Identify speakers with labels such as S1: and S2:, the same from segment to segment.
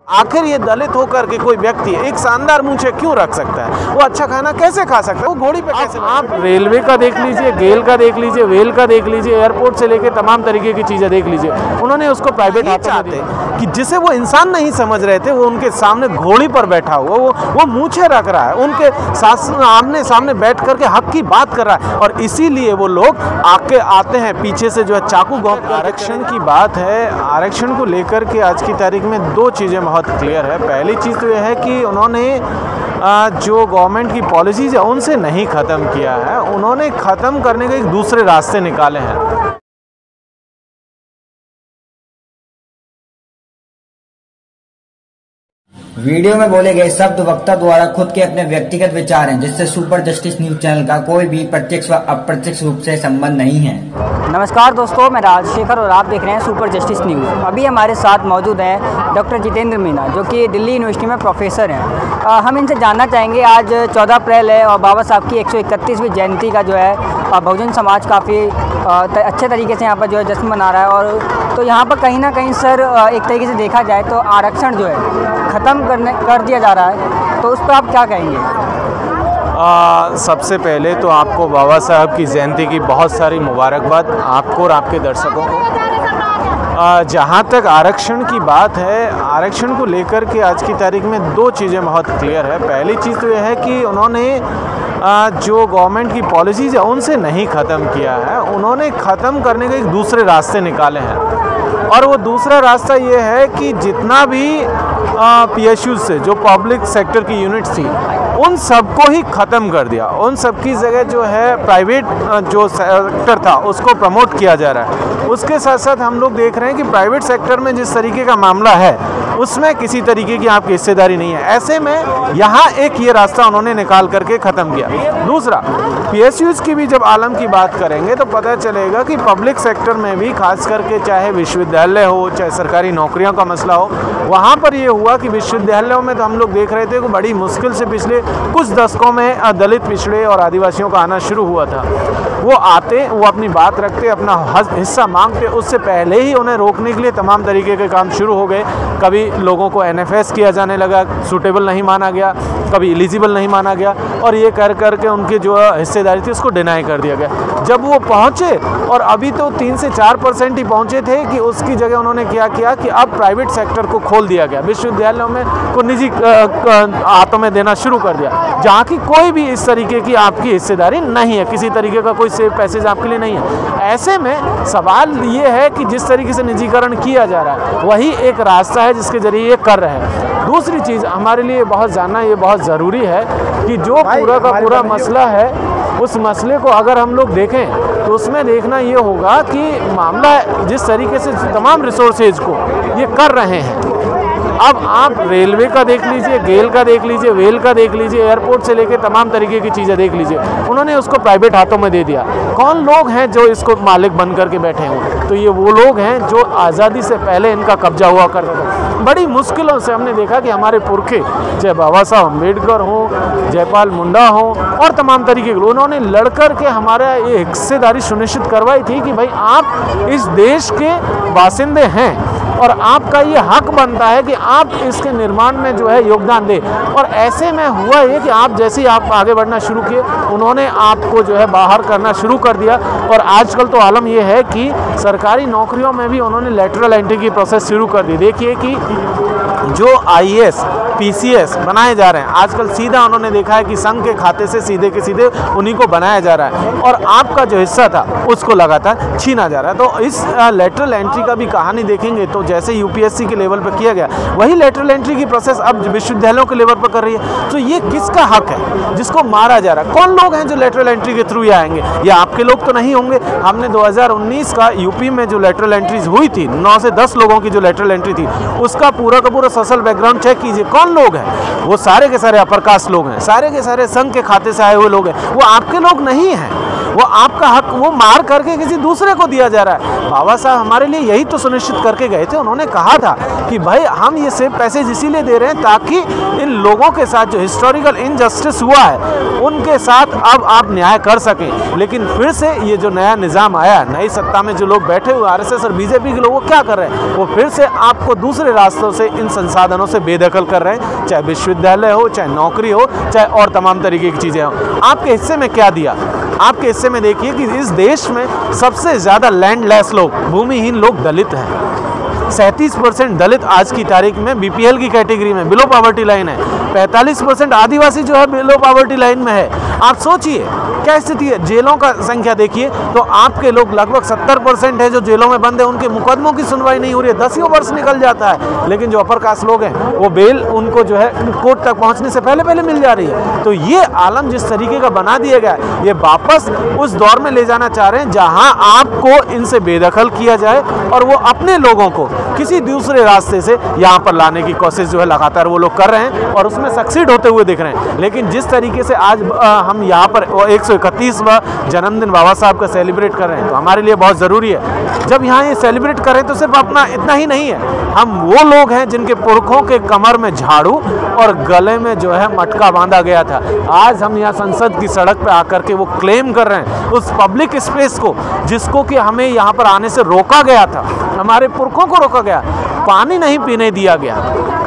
S1: आखिर ये दलित होकर के कोई व्यक्ति एक शानदार मूंछें क्यों रख सकता है? वो अच्छा खाना कैसे खा सकता है? वो घोड़ी पे कैसे? आप रेलवे का देख लीजिए, गेल का देख लीजिए, वेल का देख लीजिए, एयरपोर्ट से लेके तमाम तरीके की चीज़ें देख लीजिए। उन्होंने उसको प्राइवेट चाहते कि जिसे वो इंसान नहीं समझ रहे थे, वो उनके सामने घोड़ी पर बैठा हुआ वो मूंछें रख रहा है, उनके आमने सामने बैठ करके हक की बात कर रहा है, और इसीलिए वो लोग आते हैं पीछे से जो है चाकू घोंप। आरक्षण की बात है, आरक्षण को लेकर के आज की तारीख में दो चीज़ें बहुत क्लियर है। पहली चीज़ तो यह है कि उन्होंने जो गवर्नमेंट की पॉलिसीज़ है उनसे नहीं ख़त्म किया है, उन्होंने ख़त्म करने के एक दूसरे रास्ते निकाले हैं।
S2: वीडियो में बोले गए शब्द वक्ता द्वारा खुद के अपने व्यक्तिगत विचार हैं, जिससे सुपर जस्टिस न्यूज चैनल का कोई भी प्रत्यक्ष व अप्रत्यक्ष रूप से संबंध नहीं है।
S3: नमस्कार दोस्तों, मैं राजशेखर और आप देख रहे हैं सुपर जस्टिस न्यूज़। अभी हमारे साथ मौजूद हैं डॉक्टर जितेंद्र मीना, जो कि दिल्ली यूनिवर्सिटी में प्रोफेसर हैं। हम इनसे जानना चाहेंगे, आज 14 अप्रैल है और बाबा साहब की 131वीं जयंती का जो है बहुजन समाज काफ़ी अच्छे तरीके से यहाँ पर जो है जश्न मना रहा है। और तो यहाँ पर कहीं ना कहीं सर एक तरीके से देखा जाए तो आरक्षण जो है ख़त्म कर दिया जा रहा है, तो उस पर आप क्या कहेंगे?
S1: सबसे पहले तो आपको बाबा साहब की जयंती की बहुत सारी मुबारकबाद, आपको और आपके दर्शकों को। जहाँ तक आरक्षण की बात है, आरक्षण को लेकर के आज की तारीख में दो चीज़ें बहुत क्लियर है। पहली चीज़ तो यह है कि उन्होंने जो गवर्नमेंट की पॉलिसीज़ है उनसे नहीं ख़त्म किया है, उन्होंने ख़त्म करने के एक दूसरे रास्ते निकाले हैं। और वो दूसरा रास्ता ये है कि जितना भी PSU से जो पब्लिक सेक्टर की यूनिट्स थी उन सबको ही ख़त्म कर दिया, उन सब की जगह जो है प्राइवेट जो सेक्टर था उसको प्रमोट किया जा रहा है। उसके साथ साथ हम लोग देख रहे हैं कि प्राइवेट सेक्टर में जिस तरीके का मामला है उसमें किसी तरीके की आपकी हिस्सेदारी नहीं है। ऐसे में यहाँ एक ये रास्ता उन्होंने निकाल करके ख़त्म किया। दूसरा, PSUs की भी जब आलम की बात करेंगे तो पता चलेगा कि पब्लिक सेक्टर में भी खास करके चाहे विश्वविद्यालय हो, चाहे सरकारी नौकरियों का मसला हो, वहाँ पर ये हुआ कि विश्वविद्यालयों में तो हम लोग देख रहे थे कि बड़ी मुश्किल से पिछले कुछ दशकों में दलित, पिछड़े और आदिवासियों का आना शुरू हुआ था। वो आते, वो अपनी बात रखते, अपना हिस्सा मांगते, उससे पहले ही उन्हें रोकने के लिए तमाम तरीके के काम शुरू हो गए। कभी लोगों को NFS किया जाने लगा, सूटेबल नहीं माना गया, कभी एलिजिबल नहीं माना गया, और ये कर करके उनकी जो हिस्सेदारी थी उसको डिनाई कर दिया गया। जब वो पहुँचे, और अभी तो 3 से 4% ही पहुँचे थे, कि उसकी जगह उन्होंने क्या किया कि अब प्राइवेट सेक्टर को खोल दिया गया, विश्वविद्यालयों में को निजी हाथों में देना शुरू कर दिया, जहाँ की कोई भी इस तरीके की आपकी हिस्सेदारी नहीं है, किसी तरीके का कोई सेफ पैसेज आपके लिए नहीं है। ऐसे में सवाल ये है कि जिस तरीके से निजीकरण किया जा रहा है वही एक रास्ता है जिसके जरिए ये कर रहे हैं। दूसरी चीज़ हमारे लिए बहुत जानना ये बहुत ज़रूरी है कि जो पूरा का पूरा मसला है, उस मसले को अगर हम लोग देखें तो उसमें देखना ये होगा कि मामला जिस तरीके से तमाम रिसोर्सेज को ये कर रहे हैं, अब आप रेलवे का देख लीजिए, गेल का देख लीजिए, वेल का देख लीजिए, एयरपोर्ट से लेके तमाम तरीके की चीज़ें देख लीजिए, उन्होंने उसको प्राइवेट हाथों में दे दिया। कौन लोग हैं जो इसको मालिक बन करके बैठे हुए? तो ये वो लोग हैं जो आज़ादी से पहले इनका कब्जा हुआ करता था। बड़ी मुश्किलों से हमने देखा कि हमारे पुरखे, चाहे बाबा साहब अम्बेडकर हों, जयपाल मुंडा हों, और तमाम तरीके के, उन्होंने लड़ कर के हमारा ये हिस्सेदारी सुनिश्चित करवाई थी कि भाई आप इस देश के बासिंदे हैं और आपका ये हक बनता है कि आप इसके निर्माण में जो है योगदान दें। और ऐसे में हुआ ये कि आप जैसे ही आप आगे बढ़ना शुरू किए, उन्होंने आपको जो है बाहर करना शुरू कर दिया। और आजकल तो आलम ये है कि सरकारी नौकरियों में भी उन्होंने लेटरल एंट्री की प्रोसेस शुरू कर दी। देखिए कि जो IAS PCS बनाए जा रहे हैं आजकल, सीधा उन्होंने देखा है कि संघ के खाते से सीधे के सीधे उन्हीं को बनाया जा रहा है, और आपका जो हिस्सा था उसको लगातार छीना जा रहा है। तो इस लेटरल एंट्री का भी कहानी देखेंगे तो जैसे UPSC के लेवल पर किया गया, वही लेटरल एंट्री की प्रोसेस अब विश्वविद्यालयों के लेवल पर कर रही है। तो ये किसका हक है जिसको मारा जा रहा है? कौन लोग हैं जो लेटरल एंट्री के थ्रू आएंगे? ये आपके लोग तो नहीं होंगे। हमने 2019 का यूपी में जो लेटरल एंट्रीज हुई थी, 9 से 10 लोगों की जो लेटरल एंट्री थी, उसका पूरा का पूरा सोशल बैकग्राउंड चेक कीजिए। कौन लोग हैं? वो सारे के सारे अपर कास्ट लोग हैं, सारे के सारे संघ के खाते से आए हुए लोग हैं, वो आपके लोग नहीं हैं। वो आपका हक वो मार करके किसी दूसरे को दिया जा रहा है। बाबा साहब हमारे लिए यही तो सुनिश्चित करके गए थे। उन्होंने कहा था कि भाई हम ये सिर्फ पैसे इसीलिए दे रहे हैं ताकि इन लोगों के साथ जो हिस्टोरिकल इनजस्टिस हुआ है उनके साथ अब आप न्याय कर सकें। लेकिन फिर से ये जो नया निज़ाम आया, नई सत्ता में जो लोग बैठे हुए आरएसएस और बीजेपी के लोग, वो क्या कर रहे हैं? वो फिर से आपको दूसरे रास्तों से इन संसाधनों से बेदखल कर रहे हैं, चाहे विश्वविद्यालय हो, चाहे नौकरी हो, चाहे और तमाम तरीके की चीज़ें हो। आपके हिस्से में क्या दिया? आपके हिस्से में देखिए कि इस देश में सबसे ज़्यादा लैंडलेस लोग, भूमिहीन लोग दलित हैं। 37% दलित आज की तारीख में बीपीएल की कैटेगरी में बिलो पॉवर्टी लाइन है। 45% आदिवासी जो है बिलो पॉवर्टी लाइन में है। आप सोचिए क्या स्थिति है। जेलों का संख्या देखिए तो आपके लोग लगभग 70% है जो जेलों में बंद है, उनके मुकदमों की सुनवाई नहीं हो रही है, 10 वर्ष निकल जाता है। लेकिन जो अपर कास्ट लोग हैं वो बेल उनको जो है कोर्ट तक पहुंचने से पहले मिल जा रही है। तो ये आलम जिस तरीके का बना दिया गया है, ये वापस उस दौर में ले जाना चाह रहे हैं जहां आपको इनसे बेदखल किया जाए और वो अपने लोगों को किसी दूसरे रास्ते से यहाँ पर लाने की कोशिश जो है लगातार वो लोग कर रहे हैं और उसमें सक्सीड होते हुए दिख रहे हैं। लेकिन जिस तरीके से आज हम यहाँ पर 131वां जन्मदिन बाबा साहब का सेलिब्रेट कर रहे हैं तो हमारे लिए बहुत ज़रूरी है। जब यहाँ ये सेलिब्रेट करें तो सिर्फ अपना इतना ही नहीं है, हम वो लोग हैं जिनके पुरखों के कमर में झाड़ू और गले में जो है मटका बांधा गया था। आज हम यहाँ संसद की सड़क पर आकर के वो क्लेम कर रहे हैं उस पब्लिक स्पेस को जिसको कि हमें यहाँ पर आने से रोका गया था, हमारे पुरखों को रोका गया, पानी नहीं पीने दिया गया,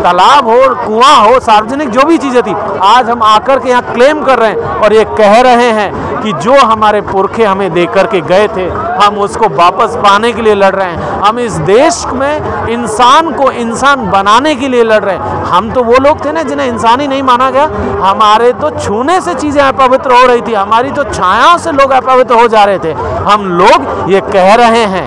S1: तालाब हो, कुआं हो, सार्वजनिक जो भी चीज़ें थी, आज हम आकर के यहाँ क्लेम कर रहे हैं और ये कह रहे हैं कि जो हमारे पुरखे हमें दे करके गए थे हम उसको वापस पाने के लिए लड़ रहे हैं। हम इस देश में इंसान को इंसान बनाने के लिए लड़ रहे हैं। हम तो वो लोग थे ना जिन्हें इंसान ही नहीं माना गया। हमारे तो छूने से चीज़ें अपवित्र हो रही थी, हमारी तो छायाओं से लोग अपवित्र हो जा रहे थे। हम लोग ये कह रहे हैं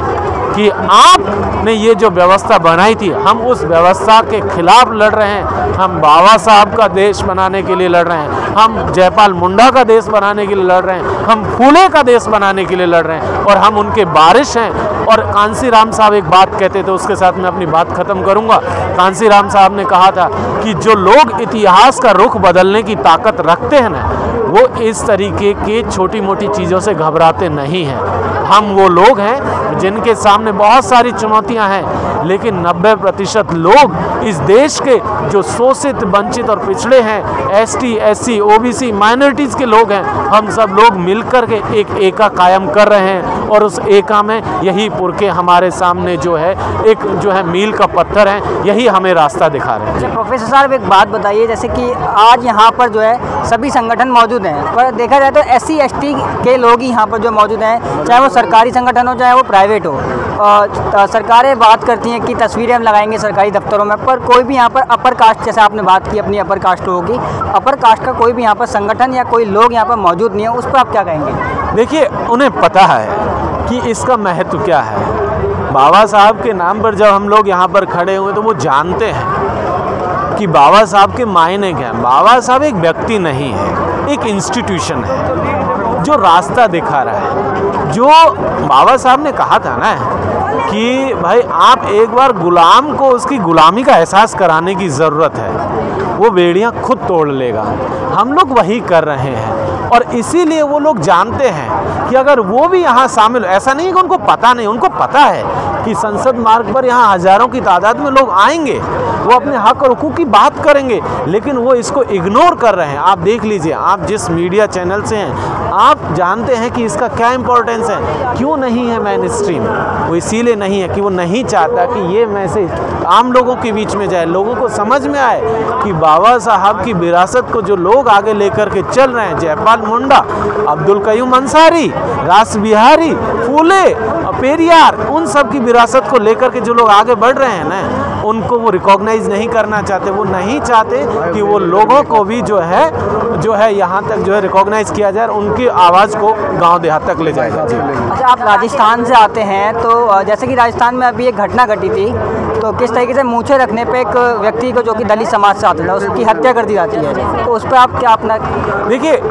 S1: कि आपने ये जो व्यवस्था बनाई थी हम उस व्यवस्था के खिलाफ लड़ रहे हैं। हम बाबा साहब का देश बनाने के लिए लड़ रहे हैं, हम जयपाल मुंडा का देश बनाने के लिए लड़ रहे हैं, हम फूले का देश बनाने के लिए लड़ रहे हैं और हम उनके वारिस हैं। और कांसी राम साहब एक बात कहते थे, उसके साथ मैं अपनी बात खत्म करूंगा। कांसी राम साहब ने कहा था कि जो लोग इतिहास का रुख बदलने की ताकत रखते हैं ना, वो इस तरीके के छोटी मोटी चीज़ों से घबराते नहीं हैं। हम वो लोग हैं जिनके सामने बहुत सारी चुनौतियां हैं, लेकिन 90% लोग इस देश के जो शोषित, वंचित और पिछड़े हैं, एसटी, एससी, ओबीसी, माइनॉरिटीज़ के लोग हैं, हम सब लोग मिलकर के एक एका कायम कर रहे हैं और उस एका में यही पुरखे हमारे सामने जो है एक जो है मील का पत्थर है, यही हमें रास्ता दिखा रहे हैं।
S3: प्रोफेसर साहब एक बात बताइए, जैसे कि आज यहाँ पर जो है सभी संगठन मौजूद हैं, पर देखा जाए तो SC ST के लोग ही यहाँ पर जो मौजूद हैं, चाहे वो सरकारी संगठन हो चाहे वो प्राइवेट हो। सरकारें बात करती हैं कि तस्वीरें हम लगाएंगे सरकारी दफ्तरों में, पर कोई भी यहाँ पर अपर कास्ट, जैसे आपने बात की अपनी अपर कास्ट होगी, अपर कास्ट का कोई भी यहाँ पर संगठन या कोई लोग यहाँ पर मौजूद नहीं है, उस पर आप क्या कहेंगे?
S1: देखिए, उन्हें पता है कि इसका महत्व क्या है। बाबा साहब के नाम पर जब हम लोग यहाँ पर खड़े हुए तो वो जानते हैं कि बाबा साहब के मायने क्या है। बाबा साहब एक व्यक्ति नहीं है, एक इंस्टीट्यूशन है जो रास्ता दिखा रहा है। जो बाबा साहब ने कहा था ना कि भाई आप एक बार गुलाम को उसकी गुलामी का एहसास कराने की ज़रूरत है, वो बेड़ियाँ खुद तोड़ लेगा। हम लोग वही कर रहे हैं और इसीलिए वो लोग जानते हैं कि अगर वो भी यहाँ शामिल, ऐसा नहीं है कि उनको पता नहीं, उनको पता है कि संसद मार्ग पर यहाँ हज़ारों की तादाद में लोग आएंगे, वो अपने हक और हुकूक की बात करेंगे, लेकिन वो इसको इग्नोर कर रहे हैं। आप देख लीजिए, आप जिस मीडिया चैनल से हैं आप जानते हैं कि इसका क्या इम्पोर्टेंस है। क्यों नहीं है मेन स्ट्रीम? वो इसीलिए नहीं है कि वो नहीं चाहता कि ये मैसेज आम लोगों के बीच में जाए, लोगों को समझ में आए कि बाबा साहब की विरासत को जो लोग आगे लेकर के चल रहे हैं, जयपाल मुंडा, अब्दुल कयूम अंसारी, रास बिहारी, फूले, पेरियार, उन सब की विरासत को लेकर के जो लोग आगे बढ़ रहे हैं ना, उनको वो रिकॉग्नाइज नहीं करना चाहते। वो नहीं चाहते कि वो लोगों को भी जो है यहाँ तक जो है रिकॉग्नाइज किया जाए, उनकी आवाज़ को गांव देहात तक ले जाएगा।
S3: अच्छा, आप राजस्थान से आते हैं, तो जैसे कि राजस्थान में अभी एक घटना घटी थी तो किस तरीके से मूछें रखने पे एक व्यक्ति को जो कि दलित समाज से आता था उसकी हत्या कर दी जाती है, तो उस पर आप क्या अपना?
S1: देखिए,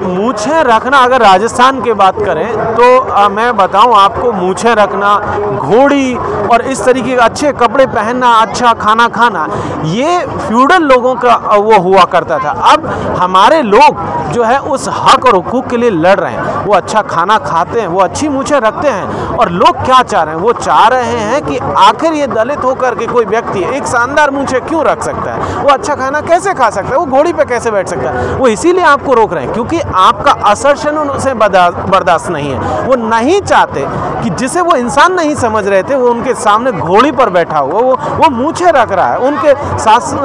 S1: मूछें रखना, अगर राजस्थान की बात करें तो मैं बताऊं आपको, मूछें रखना, घोड़ी और इस तरीके के अच्छे कपड़े पहनना, अच्छा खाना खाना, ये फ्यूडल लोगों का वो हुआ करता था। अब हमारे लोग जो है उस हक और हुकूक के लिए लड़ रहे हैं, वो अच्छा खाना खाते हैं, वो अच्छी मूछें रखते हैं। और लोग क्या चाह रहे हैं? वो चाह रहे हैं कि आखिर ये दलित होकर के कोई व्यक्ति एक शानदार मूछें क्यों रख सकता है, वो अच्छा खाना कैसे खा सकता है, वो घोड़ी पे कैसे बैठ सकता है। वो इसीलिए आपको रोक रहे हैं क्योंकि आपका असर्शन उनसे बर्दाश्त नहीं है। वो नहीं चाहते कि जिसे वो इंसान नहीं समझ रहे थे, वो उनके सामने घोड़ी पर बैठा हुआ, वो मूछें रख रहा है, उनके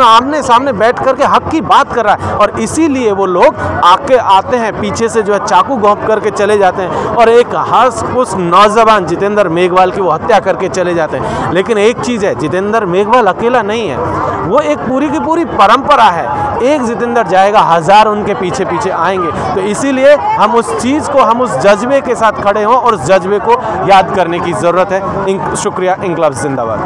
S1: आमने सामने बैठ करके हक की बात कर रहा है। और इसीलिए वो लोग आके आते हैं, पीछे से जो है चाकू घोंप करके चले जाते हैं और एक उस नौजवान जितेंद्र मेघवाल की वो हत्या करके चले जाते हैं। लेकिन एक चीज़ है, जितेंद्र मेघवाल अकेला नहीं है, वो एक पूरी की पूरी परंपरा है। एक जितेंद्र जाएगा, 1000 उनके पीछे पीछे आएंगे। तो इसीलिए हम उस चीज़ को, हम उस जज्बे के साथ खड़े हों और उस जज्बे को याद करने की ज़रूरत है। शुक्रिया। इंकलाब जिंदाबाद।